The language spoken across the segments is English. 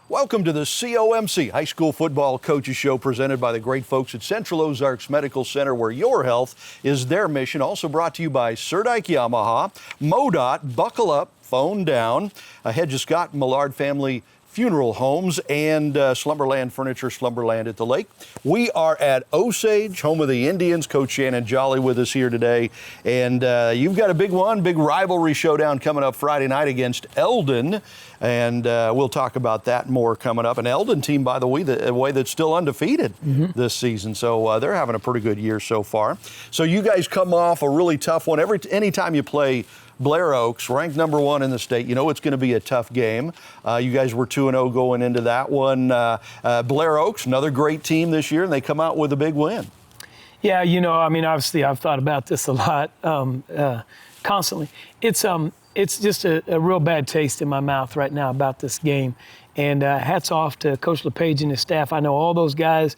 Welcome to the COMC High School Football Coaches Show, presented by the great folks at Central Ozarks Medical Center, where your health is their mission. Also brought to you by Surdike Yamaha, MoDOT, Buckle Up, Phone Down, Hedges Scott Millard Family Funeral Homes, and Slumberland Furniture, Slumberland at the Lake. We are at Osage, home of the Indians. Coach Shannon Jolley with us here today. And you've got a big one, big rivalry showdown coming up Friday night against Eldon. And we'll talk about that more coming up. An Eldon team, by the way, that's still undefeated this season. So they're having a pretty good year so far. So you guys come off a really tough one. Anytime you play Blair Oaks, ranked number 1 in the state, you know it's going to be a tough game. You guys were 2-0 going into that one. Blair Oaks, another great team this year, and they come out with a big win. Yeah, obviously I've thought about this a lot, constantly. It's just a real bad taste in my mouth right now about this game. And hats off to Coach LePage and his staff. I know all those guys,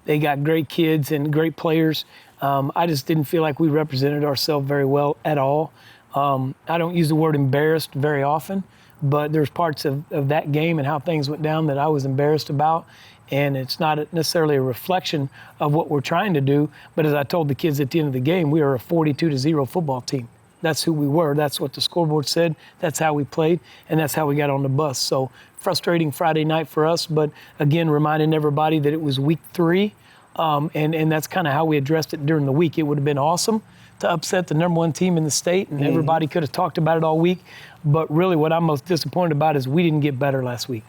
they got great kids and great players. I just didn't feel like we represented ourselves very well at all. I don't use the word embarrassed very often, but there's parts of that game and how things went down that I was embarrassed about. And it's not necessarily a reflection of what we're trying to do, but as I told the kids at the end of the game, we are a 42-0 football team. That's who we were. That's what the scoreboard said. That's how we played, and that's how we got on the bus. So frustrating Friday night for us, but again, reminding everybody that it was week 3, and that's kind of how we addressed it during the week. It would have been awesome to upset the number 1 team in the state, and everybody could have talked about it all week. But really what I'm most disappointed about is we didn't get better last week.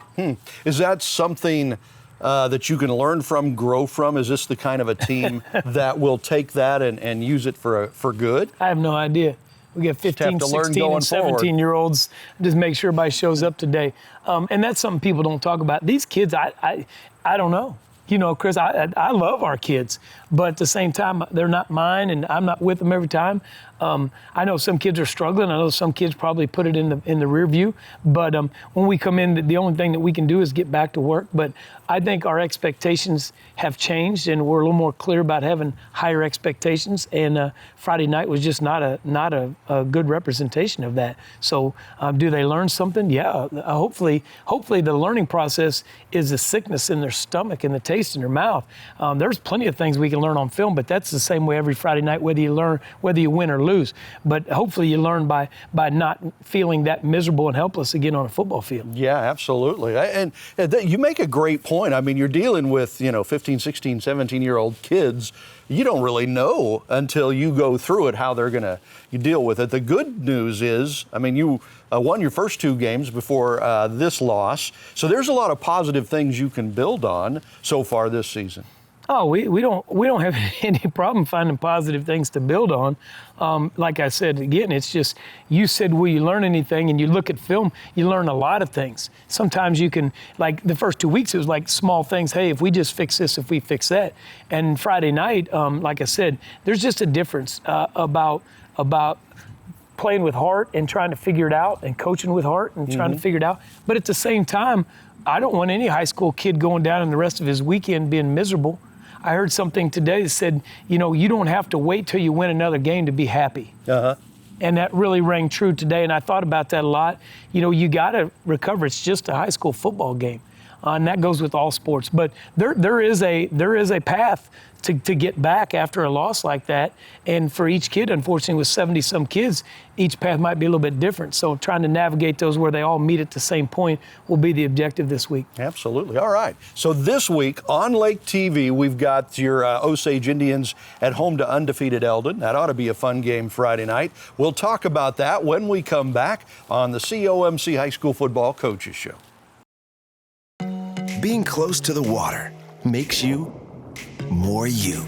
Is that something that you can learn from, grow from? Is this the kind of a team that will take that and use it for good? I have no idea. We got 15, 16, and 17-year-olds. Just make sure everybody shows up today. And that's something people don't talk about. These kids, I don't know. You know, Chris, I love our kids, but at the same time, they're not mine, and I'm not with them every time. I know some kids are struggling. I know some kids probably put it in the rear view. But when we come in, the only thing that we can do is get back to work. But I think our expectations have changed, and we're a little more clear about having higher expectations. And Friday night was just not a good representation of that. So do they learn something? Yeah. Hopefully the learning process is the sickness in their stomach and the taste in their mouth. There's plenty of things we can learn on film, but that's the same way every Friday night, whether you win or lose. But hopefully you learn by not feeling that miserable and helpless again on a football field. Yeah, absolutely. And you make a great point. I mean, you're dealing with, 15, 16, 17-year-old kids. You don't really know until you go through it how they're going to deal with it. The good news is, I mean, you won your first 2 games before this loss. So there's a lot of positive things you can build on so far this season. Oh, we don't have any problem finding positive things to build on. Like I said, again, it's just, you said, will you learn anything? And you look at film, you learn a lot of things. Sometimes you can, like the first 2 weeks, it was like small things. Hey, if we just fix this, if we fix that. And Friday night, like I said, there's just a difference about playing with heart and trying to figure it out, and coaching with heart and trying to figure it out. But at the same time, I don't want any high school kid going down and the rest of his weekend being miserable. I heard something today that said, you don't have to wait till you win another game to be happy. And that really rang true today, and I thought about that a lot. You got to recover. It's just a high school football game, and that goes with all sports. But there is a path to get back after a loss like that. And for each kid, unfortunately, with 70-some kids, each path might be a little bit different. So trying to navigate those where they all meet at the same point will be the objective this week. Absolutely. All right. So this week on Lake TV, we've got your Osage Indians at home to undefeated Eldon. That ought to be a fun game Friday night. We'll talk about that when we come back on the COMC High School Football Coaches Show. Being close to the water makes you more you.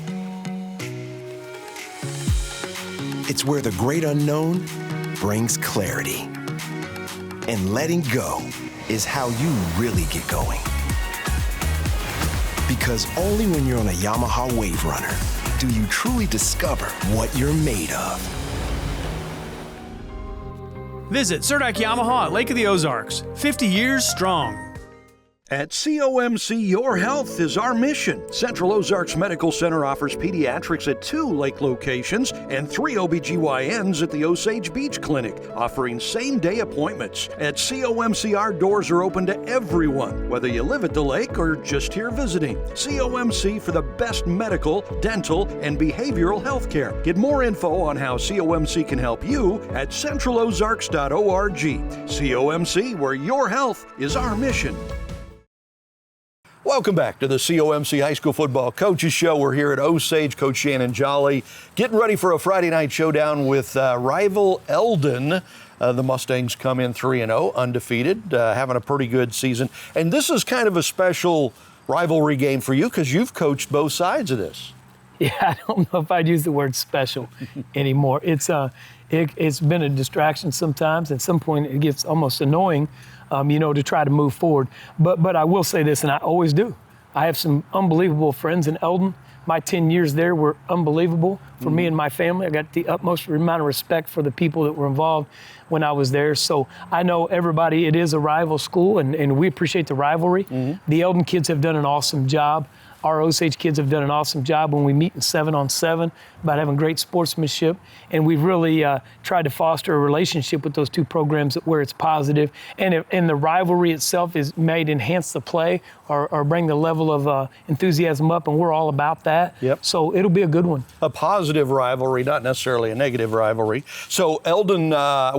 It's where the great unknown brings clarity. And letting go is how you really get going. Because only when you're on a Yamaha Wave Runner do you truly discover what you're made of. Visit Surdike Yamaha at Lake of the Ozarks, 50 years strong. At COMC, your health is our mission. Central Ozarks Medical Center offers pediatrics at 2 lake locations and 3 OBGYNs at the Osage Beach Clinic, offering same-day appointments. At COMC, our doors are open to everyone, whether you live at the lake or just here visiting. COMC for the best medical, dental, and behavioral health care. Get more info on how COMC can help you at centralozarks.org. COMC, where your health is our mission. Welcome back to the COMC High School Football Coaches Show. We're here at Osage. Coach Shannon, Jolley, getting ready for a Friday night showdown with rival Eldon. The Mustangs come in 3-0, undefeated, having a pretty good season. And this is kind of a special rivalry game for you because you've coached both sides of this. Yeah, I don't know if I'd use the word special anymore. It's been a distraction sometimes. At some point, it gets almost annoying, to try to move forward. But I will say this, and I always do. I have some unbelievable friends in Eldon. My 10 years there were unbelievable for me and my family. I got the utmost amount of respect for the people that were involved when I was there. So I know everybody, it is a rival school, and we appreciate the rivalry. The Eldon kids have done an awesome job. Our Osage kids have done an awesome job when we meet in 7-on-7 about having great sportsmanship. And we've really tried to foster a relationship with those two programs where it's positive. And the rivalry itself is made enhance the play or bring the level of enthusiasm up. And we're all about that. Yep. So it'll be a good one. A positive rivalry, not necessarily a negative rivalry. So Eldon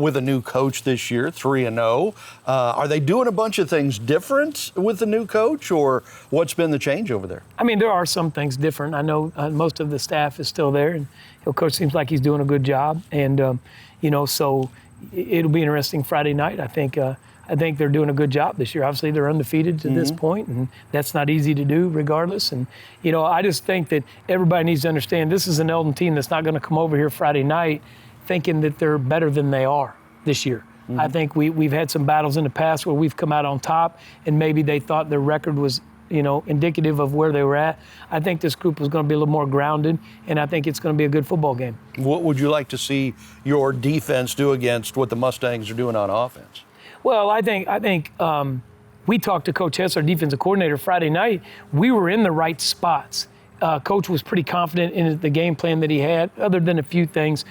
with a new coach this year, 3-0. Are they doing a bunch of things different with the new coach, or what's been the change over there? I mean, there are some things different. I know most of the staff is still there, and coach seems like he's doing a good job. And so it'll be interesting Friday night. I think they're doing a good job this year. Obviously, they're undefeated to this point, and that's not easy to do, regardless. And I just think that everybody needs to understand this is an Eldon team that's not going to come over here Friday night thinking that they're better than they are this year. I think we've had some battles in the past where we've come out on top, and maybe they thought their record was indicative of where they were at. I think this group is going to be a little more grounded, and I think it's going to be a good football game. What would you like to see your defense do against what the Mustangs are doing on offense? Well, I think we talked to Coach Hess, our defensive coordinator, Friday night. We were in the right spots. Coach was pretty confident in the game plan that he had, other than a few things.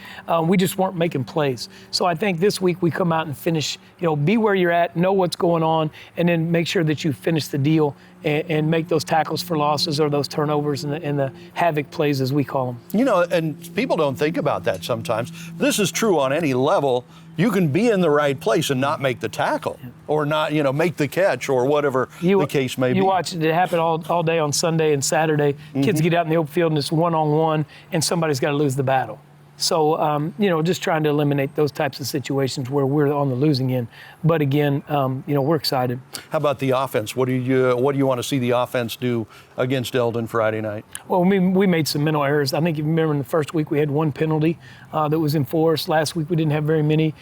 We just weren't making plays. So I think this week we come out and finish, be where you're at, know what's going on, and then make sure that you finish the deal and make those tackles for losses or those turnovers and the havoc plays, as we call them. And people don't think about that sometimes. This is true on any level. You can be in the right place and not make the tackle or not, make the catch or whatever the case may be. You watch it happen all day on Sunday and Saturday. Kids get out in the open field and it's one-on-one, and somebody's got to lose the battle. So, just trying to eliminate those types of situations where we're on the losing end. But again, we're excited. How about the offense? What do you want to see the offense do against Eldon Friday night? Well, we made some mental errors. I think if you remember in the first week we had one penalty that was enforced. Last week we didn't have very many.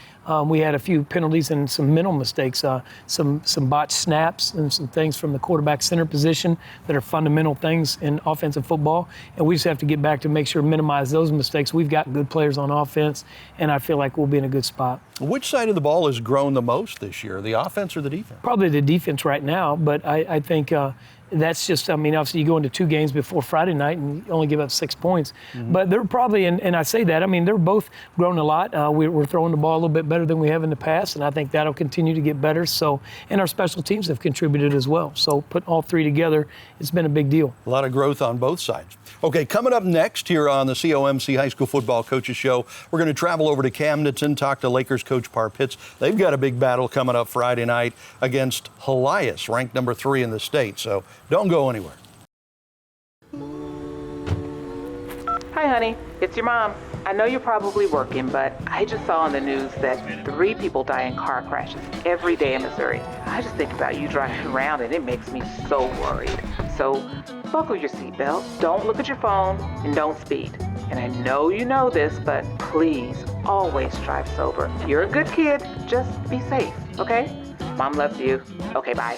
We had a few penalties and some mental mistakes, some botched snaps and some things from the quarterback center position that are fundamental things in offensive football. And we just have to get back to make sure to minimize those mistakes. We've got good players on offense, and I feel like we'll be in a good spot. Which side of the ball has grown the most this year, the offense or the defense? Probably the defense right now, but I think that's just, obviously you go into 2 games before Friday night and you only give up 6 points. But they're probably, and I say that, they're both grown a lot. We're throwing the ball a little bit better than we have in the past, and I think that'll continue to get better. So, and our special teams have contributed as well. So putting all 3 together, it's been a big deal. A lot of growth on both sides. Okay, coming up next here on the COMC High School Football Coaches Show, we're going to travel over to Camdenton, talk to Lakers coach Par Pitts. They've got a big battle coming up Friday night against Helias, ranked number 3 in the state. So don't go anywhere. Hi, honey. It's your mom. I know you're probably working, but I just saw on the news that 3 people die in car crashes every day in Missouri. I just think about you driving around, and it makes me so worried. So buckle your seatbelt, don't look at your phone, and don't speed. And I know you know this, but please always drive sober. You're a good kid. Just be safe, okay? Mom loves you. Okay, bye.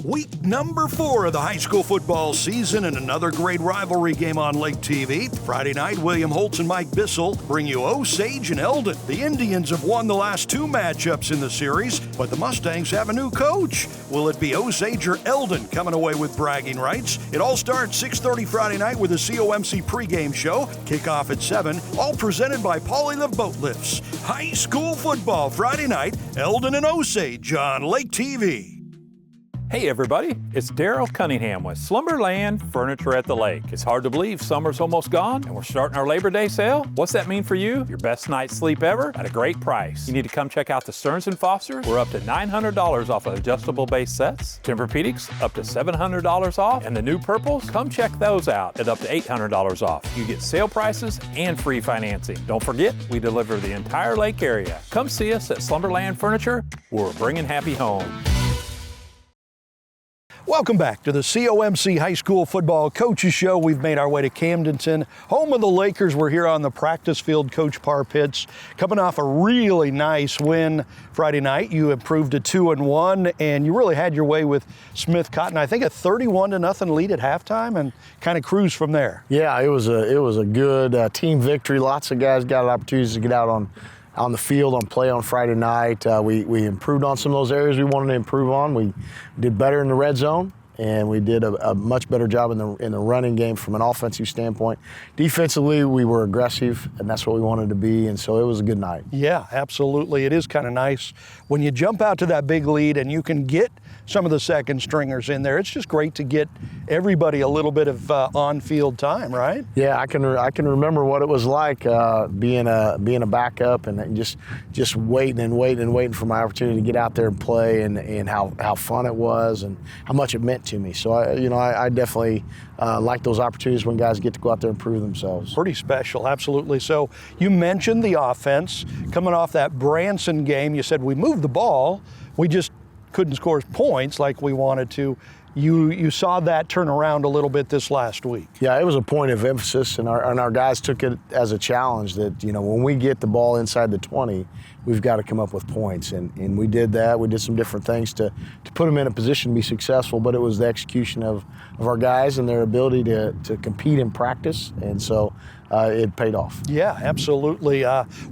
Week number 4 of the high school football season and another great rivalry game on Lake TV. Friday night, William Holtz and Mike Bissell bring you Osage and Eldon. The Indians have won the last 2 matchups in the series, but the Mustangs have a new coach. Will it be Osage or Eldon coming away with bragging rights? It all starts 6:30 Friday night with a COMC pregame show. Kickoff at 7, all presented by Polylift Boat Lifts. High school football Friday night, Eldon and Osage on Lake TV. Hey everybody, it's Daryl Cunningham with Slumberland Furniture at the Lake. It's hard to believe summer's almost gone and we're starting our Labor Day sale. What's that mean for you? Your best night's sleep ever at a great price. You need to come check out the Stearns & Fosters. We're up to $900 off of adjustable base sets. Tempur-Pedics up to $700 off. And the new purples, come check those out at up to $800 off. You get sale prices and free financing. Don't forget, we deliver the entire lake area. Come see us at Slumberland Furniture. We're bringing happy home. Welcome back to the COMC High School Football Coaches Show. We've made our way to Camdenton, home of the Lakers. We're here on the practice field. Coach Parr Pitts coming off a really nice win Friday night. You improved to 2-1, and you really had your way with Smith Cotton. I think a 31-0 lead at halftime, and kind of cruised from there. Yeah, it was a good team victory. Lots of guys got opportunities to get out on the field on play on Friday night. We improved on some of those areas we wanted to improve on. We did better in the red zone, and we did a much better job in the running game from an offensive standpoint. Defensively, we were aggressive, and that's what we wanted to be, and so it was a good night. Yeah, absolutely. It is kind of nice when you jump out to that big lead and you can get some of the second stringers in there. It's just great to get everybody a little bit of on-field time, right? Yeah, I can remember what it was like being a backup and just waiting for my opportunity to get out there and play, and how fun it was and how much it meant to me. So I definitely like those opportunities when guys get to go out there and prove themselves. Pretty special, absolutely. So you mentioned the offense coming off that Branson game. You said we moved the ball, we just couldn't score points like we wanted to. You saw that turn around a little bit this last week. Yeah, it was a point of emphasis, and our guys took it as a challenge that, when we get the ball inside the 20, we've got to come up with points. And we did that. We did some different things to put them in a position to be successful, but it was the execution of our guys and their ability to compete in practice, and so it paid off. Yeah, absolutely.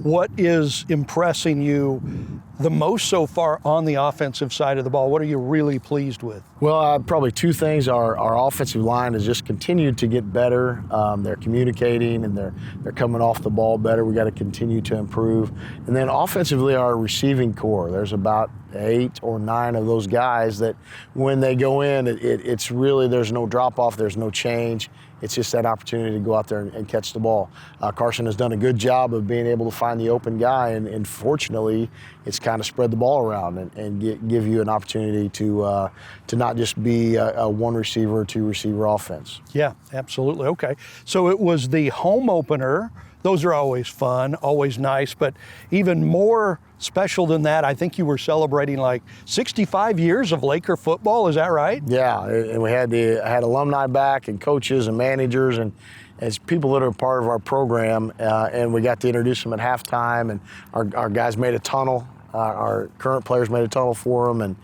What is impressing you the most so far on the offensive side of the ball? What are you really pleased with? Well, probably 2 things. Our offensive line has just continued to get better. They're communicating and they're coming off the ball better. We got to continue to improve. And then offensively, our receiving core. There's about 8 or 9 of those guys that when they go in, it's really, there's no drop off, there's no change. It's just that opportunity to go out there and catch the ball. Carson has done a good job of being able to find the open guy, and fortunately, it's kind of spread the ball around and give you an opportunity to not just be a 1 receiver or 2 receiver offense. Yeah, absolutely. Okay, so it was the home opener. Those are always fun, always nice, but even more special than that, I think you were celebrating like 65 years of Laker football, is that right? Yeah, and we had alumni back and coaches and managers and as people that are part of our program, and we got to introduce them at halftime, and our guys made a tunnel. Our current players made a tunnel for them and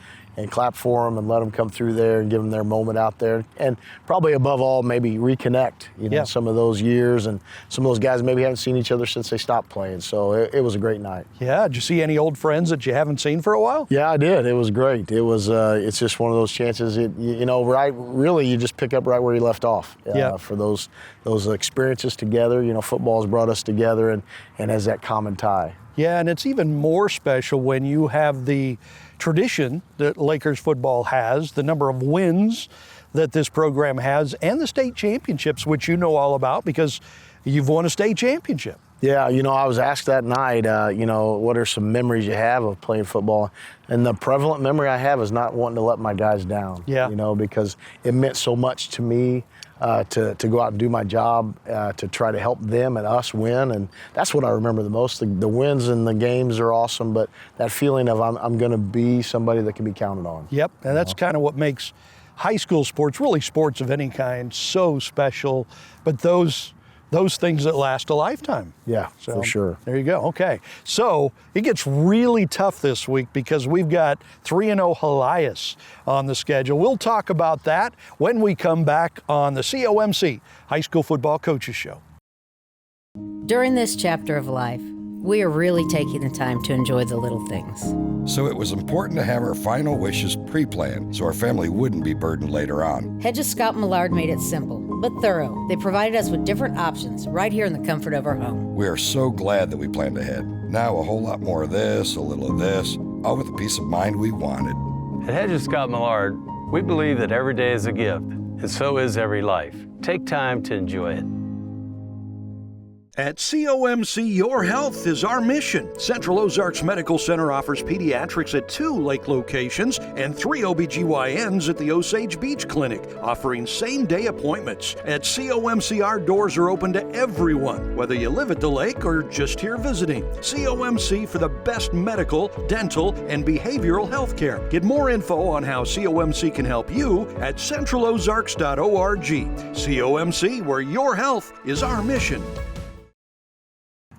clap for them and let them come through there and give them their moment out there. And probably above all, maybe reconnect, some of those years, and some of those guys maybe haven't seen each other since they stopped playing. So it was a great night. Yeah, did you see any old friends that you haven't seen for a while? Yeah, I did. It was great. It was, it's just one of those chances, really you just pick up right where you left off for those experiences together. Football has brought us together and has that common tie. Yeah, and it's even more special when you have the tradition that Lakers football has, the number of wins that this program has, and the state championships, which you know all about because you've won a state championship. Yeah, I was asked that night, what are some memories you have of playing football? And the prevalent memory I have is not wanting to let my guys down, because it meant so much to me. To go out and do my job, to try to help them and us win. And that's what I remember the most. The wins and the games are awesome, but that feeling of I'm going to be somebody that can be counted on. Yep, and that's kind of what makes high school sports, really sports of any kind, so special. But those those things that last a lifetime. Yeah, So, for sure. There you go. Okay. So it gets really tough this week because we've got 3-0 Helias on the schedule. We'll talk about that when we come back on the COMC High School Football Coaches Show. During this chapter of life, we are really taking the time to enjoy the little things. So it was important to have our final wishes pre-planned so our family wouldn't be burdened later on. Hedges Scott Millard made it simple, but thorough. They provided us with different options right here in the comfort of our home. We are so glad that we planned ahead. Now a whole lot more of this, a little of this, all with the peace of mind we wanted. At Hedges Scott Millard, we believe that every day is a gift, and so is every life. Take time to enjoy it. At COMC, your health is our mission. Central Ozarks Medical Center offers pediatrics at 2 lake locations and 3 OBGYNs at the Osage Beach Clinic, offering same-day appointments. At COMC, our doors are open to everyone, whether you live at the lake or just here visiting. COMC for the best medical, dental, and behavioral health care. Get more info on how COMC can help you at centralozarks.org. COMC, where your health is our mission.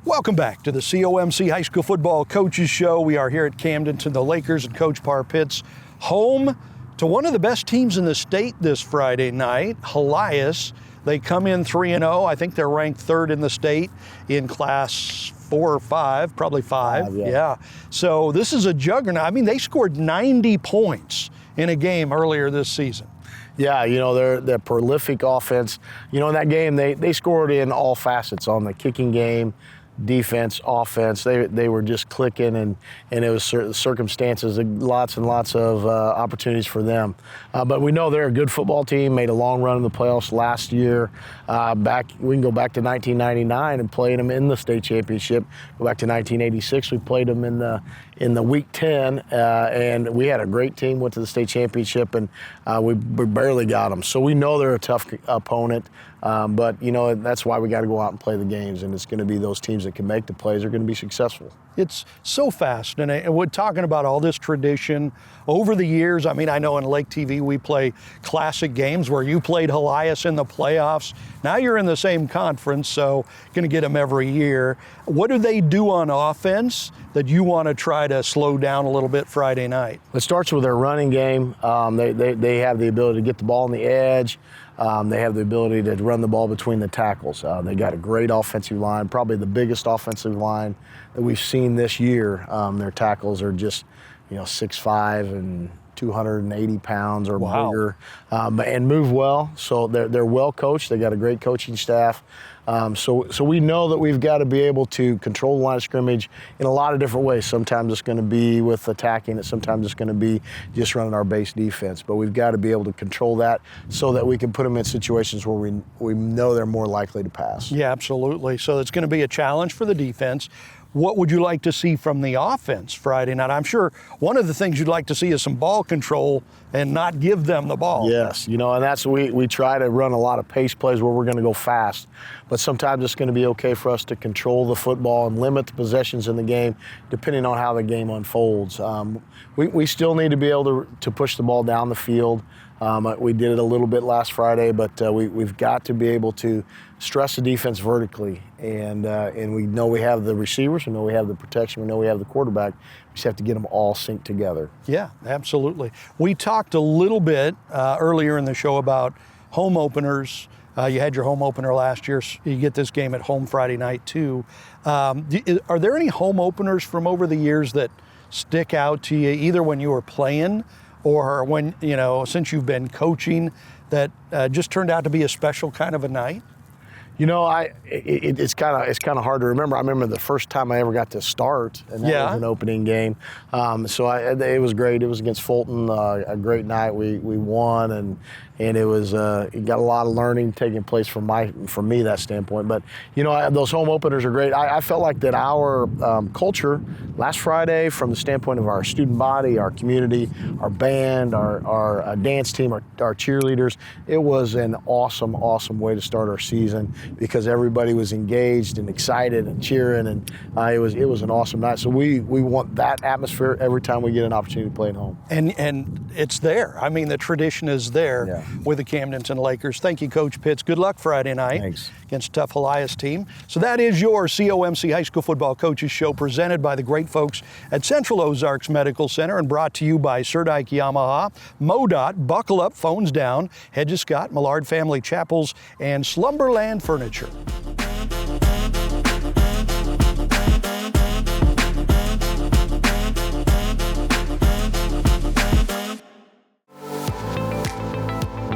Welcome back to the COMC High School Football Coaches Show. We are here at Camdenton. The Lakers and Coach Parr Pitts home to one of the best teams in the state this Friday night, Helias. They come in 3-0. I think they're ranked 3rd in the state in Class 4 or 5, probably 5. Yeah. So this is a juggernaut. I mean, they scored 90 points in a game earlier this season. Yeah, you know, they're prolific offense. You know, in that game, they scored in all facets on the kicking game, defense, offense. They were just clicking, and it was circumstances, lots and lots of opportunities for them. But we know they're a good football team, made a long run in the playoffs last year. We can go back to 1999 and played them in the state championship. Go back to 1986, we played them in the Week 10, and we had a great team, went to the state championship, and we barely got them. So we know they're a tough opponent, but, you know, that's why we got to go out and play the games, and it's going to be those teams that can make the plays are going to be successful. It's so fast, and we're talking about all this tradition over the years. I mean, I know in Lake TV we play classic games where you played Helias in the playoffs. Now you're in the same conference, so going to get them every year. What do they do on offense that you want to try to slow down a little bit Friday night? It starts with their running game. They have the ability to get the ball on the edge. They have the ability to run the ball between the tackles. They got a great offensive line, probably the biggest offensive line that we've seen this year. Their tackles are just, 6'5" and 280 pounds or bigger, and move well. So they're well coached. They got a great coaching staff. So we know that we've got to be able to control the line of scrimmage in a lot of different ways. Sometimes it's going to be with attacking it. Sometimes it's going to be just running our base defense. But we've got to be able to control that so that we can put them in situations where we know they're more likely to pass. Yeah, absolutely. So it's going to be a challenge for the defense. What would you like to see from the offense Friday night? I'm sure one of the things you'd like to see is some ball control and not give them the ball. Yes, and that's we try to run a lot of pace plays where we're going to go fast, but sometimes it's going to be okay for us to control the football and limit the possessions in the game depending on how the game unfolds. We still need to be able to push the ball down the field. We did it a little bit last Friday, but we've got to be able to stress the defense vertically, and we know we have the receivers, we know we have the protection, we know we have the quarterback. We just have to get them all synced together. Yeah, absolutely. We talked a little bit earlier in the show about home openers. You had your home opener last year. So you get this game at home Friday night too. Are there any home openers from over the years that stick out to you, either when you were playing or when, since you've been coaching, that just turned out to be a special kind of a night? It's kind of hard to remember. I remember the first time I ever got to start, and that was an opening game. It was great. It was against Fulton, a great night. We won, and it was it got a lot of learning taking place from me that standpoint. But those home openers are great. I felt like that our culture last Friday, from the standpoint of our student body, our community, our band, our dance team, our cheerleaders, it was an awesome way to start our season. because everybody was engaged and excited and cheering, and it was an awesome night. So we want that atmosphere every time we get an opportunity to play at home. And it's there. I mean, the tradition is there with the Camdenton Lakers. Thank you, Coach Pitts. Good luck Friday night against a tough Elias team. So that is your COMC High School Football Coaches Show, presented by the great folks at Central Ozarks Medical Center and brought to you by Sir Dyke Yamaha, MoDOT, Buckle Up, Phones Down, Hedges Scott, Millard Family Chapels, and Slumberland Furniture.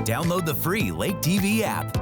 Download the free Lake TV app